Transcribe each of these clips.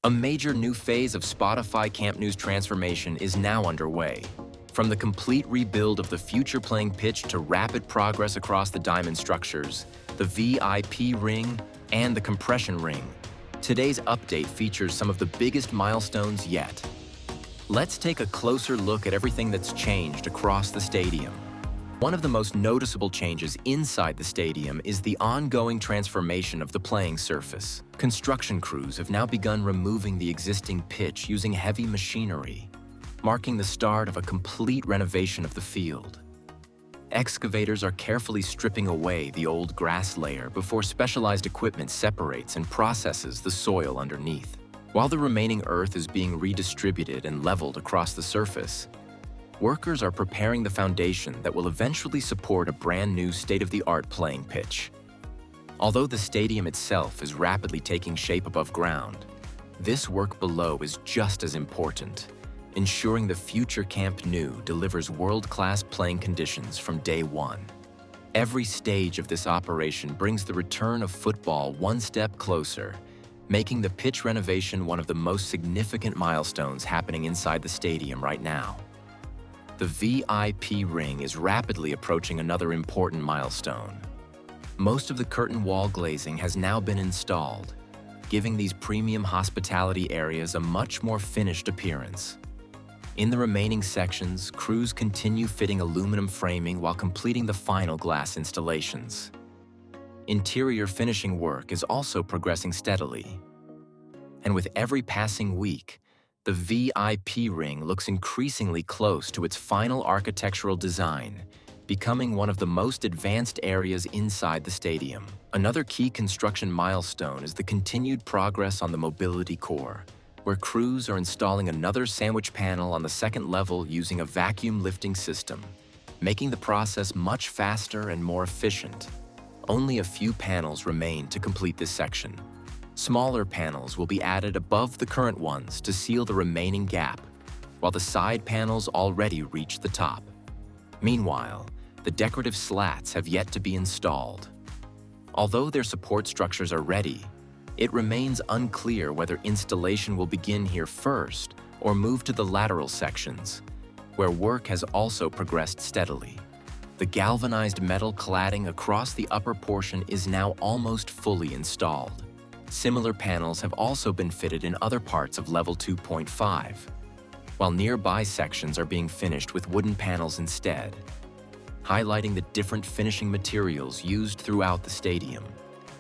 A major new phase of Spotify Camp Nou's transformation is now underway. From the complete rebuild of the future playing pitch to rapid progress across the diamond structures, the VIP ring, and the compression ring, today's update features some of the biggest milestones yet. Let's take a closer look at everything that's changed across the stadium. One of the most noticeable changes inside the stadium is the ongoing transformation of the playing surface. Construction crews have now begun removing the existing pitch using heavy machinery, marking the start of a complete renovation of the field. Excavators are carefully stripping away the old grass layer before specialized equipment separates and processes the soil underneath. While the remaining earth is being redistributed and leveled across the surface, workers are preparing the foundation that will eventually support a brand new state-of-the-art playing pitch. Although the stadium itself is rapidly taking shape above ground, this work below is just as important, ensuring the future Camp Nou delivers world-class playing conditions from day one. Every stage of this operation brings the return of football one step closer, making the pitch renovation one of the most significant milestones happening inside the stadium right now. The VIP ring is rapidly approaching another important milestone. Most of the curtain wall glazing has now been installed, giving these premium hospitality areas a much more finished appearance. In the remaining sections, crews continue fitting aluminum framing while completing the final glass installations. Interior finishing work is also progressing steadily. And with every passing week, the VIP ring looks increasingly close to its final architectural design, becoming one of the most advanced areas inside the stadium. Another key construction milestone is the continued progress on the mobility core, where crews are installing another sandwich panel on the second level using a vacuum lifting system, making the process much faster and more efficient. Only a few panels remain to complete this section. Smaller panels will be added above the current ones to seal the remaining gap, while the side panels already reach the top. Meanwhile, the decorative slats have yet to be installed. Although their support structures are ready, it remains unclear whether installation will begin here first or move to the lateral sections, where work has also progressed steadily. The galvanized metal cladding across the upper portion is now almost fully installed. Similar panels have also been fitted in other parts of level 2.5, while nearby sections are being finished with wooden panels instead, highlighting the different finishing materials used throughout the stadium.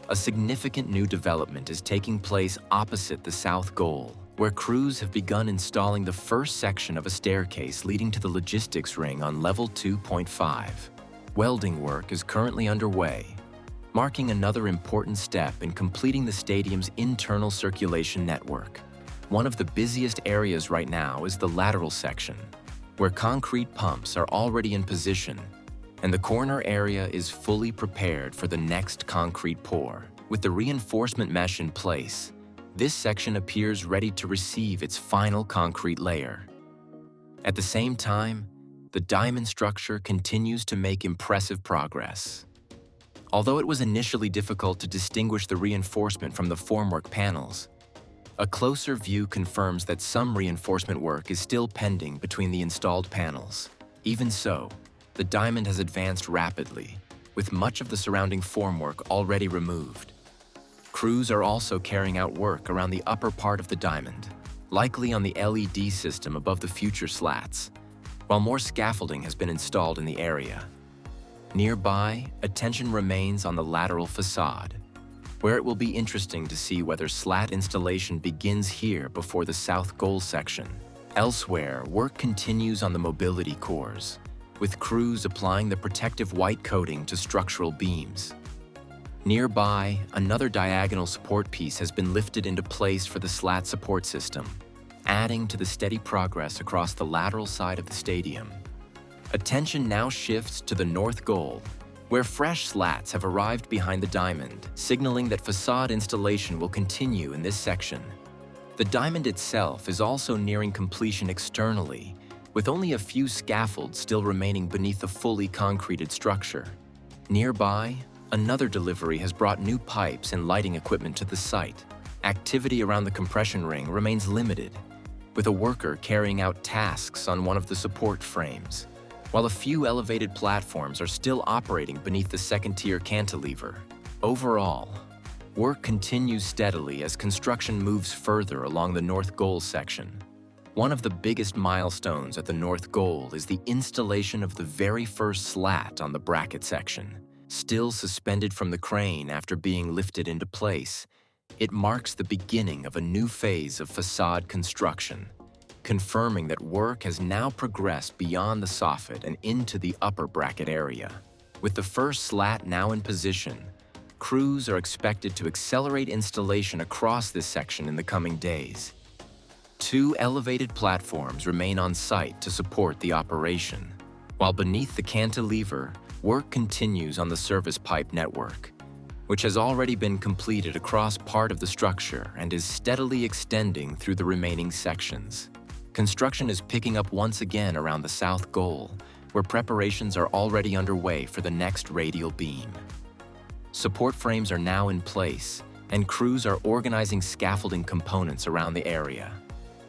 A significant new development is taking place opposite the south goal, where crews have begun installing the first section of a staircase leading to the logistics ring on level 2.5. Welding work is currently underway, marking another important step in completing the stadium's internal circulation network. One of the busiest areas right now is the lateral section, where concrete pumps are already in position, and the corner area is fully prepared for the next concrete pour. With the reinforcement mesh in place, this section appears ready to receive its final concrete layer. At the same time, the diamond structure continues to make impressive progress. Although it was initially difficult to distinguish the reinforcement from the formwork panels, a closer view confirms that some reinforcement work is still pending between the installed panels. Even so, the diamond has advanced rapidly, with much of the surrounding formwork already removed. Crews are also carrying out work around the upper part of the diamond, likely on the LED system above the future slats, while more scaffolding has been installed in the area. Nearby, attention remains on the lateral facade, where it will be interesting to see whether slat installation begins here before the south goal section. Elsewhere, work continues on the mobility cores, with crews applying the protective white coating to structural beams. Nearby, another diagonal support piece has been lifted into place for the slat support system, adding to the steady progress across the lateral side of the stadium. Attention now shifts to the north goal, where fresh slats have arrived behind the diamond, signaling that facade installation will continue in this section. The diamond itself is also nearing completion externally, with only a few scaffolds still remaining beneath the fully concreted structure. Nearby, another delivery has brought new pipes and lighting equipment to the site, activity around the compression ring remains limited, with a worker carrying out tasks on one of the support frames, while a few elevated platforms are still operating beneath the second-tier cantilever. Overall, work continues steadily as construction moves further along the north goal section. One of the biggest milestones at the north goal is the installation of the very first slat on the bracket section. Still suspended from the crane after being lifted into place, it marks the beginning of a new phase of facade construction, confirming that work has now progressed beyond the soffit and into the upper bracket area. With the first slat now in position, crews are expected to accelerate installation across this section in the coming days. 2 elevated platforms remain on site to support the operation, while beneath the cantilever, work continues on the service pipe network, which has already been completed across part of the structure and is steadily extending through the remaining sections. Construction is picking up once again around the south goal, where preparations are already underway for the next radial beam. Support frames are now in place, and crews are organizing scaffolding components around the area.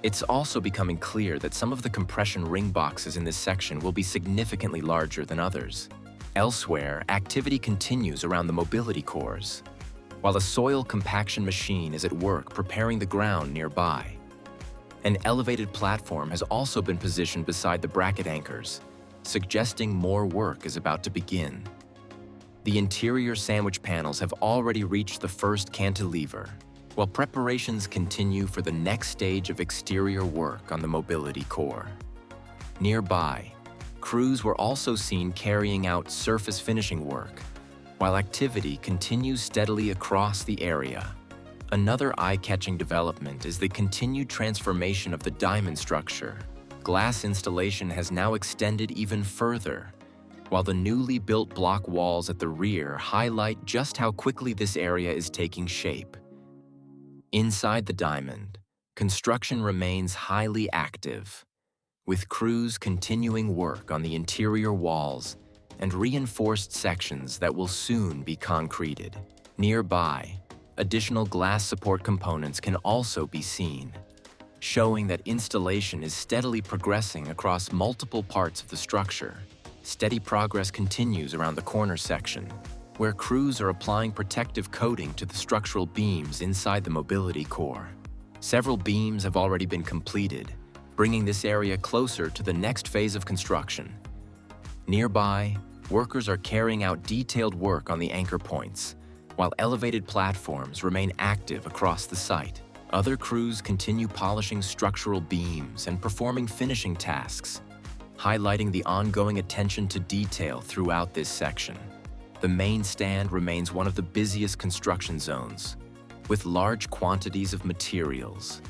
It's also becoming clear that some of the compression ring boxes in this section will be significantly larger than others. Elsewhere, activity continues around the mobility cores, while a soil compaction machine is at work preparing the ground nearby. An elevated platform has also been positioned beside the bracket anchors, suggesting more work is about to begin. The interior sandwich panels have already reached the first cantilever, while preparations continue for the next stage of exterior work on the mobility core. Nearby, crews were also seen carrying out surface finishing work, while activity continues steadily across the area. Another eye-catching development is the continued transformation of the diamond structure. Glass installation has now extended even further, while the newly built block walls at the rear highlight just how quickly this area is taking shape. Inside the diamond, construction remains highly active, with crews continuing work on the interior walls and reinforced sections that will soon be concreted. Nearby, additional glass support components can also be seen, showing that installation is steadily progressing across multiple parts of the structure. Steady progress continues around the corner section, where crews are applying protective coating to the structural beams inside the mobility core. Several beams have already been completed, bringing this area closer to the next phase of construction. Nearby, workers are carrying out detailed work on the anchor points, while elevated platforms remain active across the site. Other crews continue polishing structural beams and performing finishing tasks, highlighting the ongoing attention to detail throughout this section. The main stand remains one of the busiest construction zones, with large quantities of materials,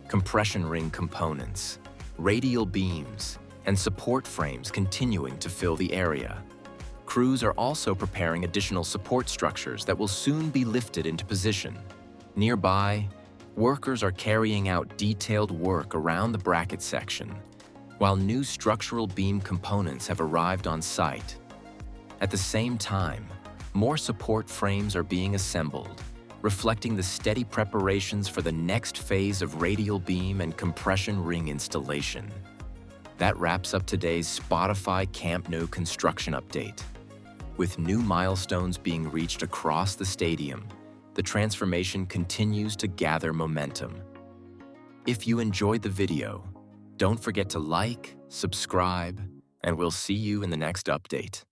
compression ring components, radial beams, and support frames continuing to fill the area. Crews are also preparing additional support structures that will soon be lifted into position. Nearby, workers are carrying out detailed work around the bracket section, while new structural beam components have arrived on site. At the same time, more support frames are being assembled, reflecting the steady preparations for the next phase of radial beam and compression ring installation. That wraps up today's Spotify Camp Nou construction update. With new milestones being reached across the stadium, the transformation continues to gather momentum. If you enjoyed the video, don't forget to like, subscribe, and we'll see you in the next update.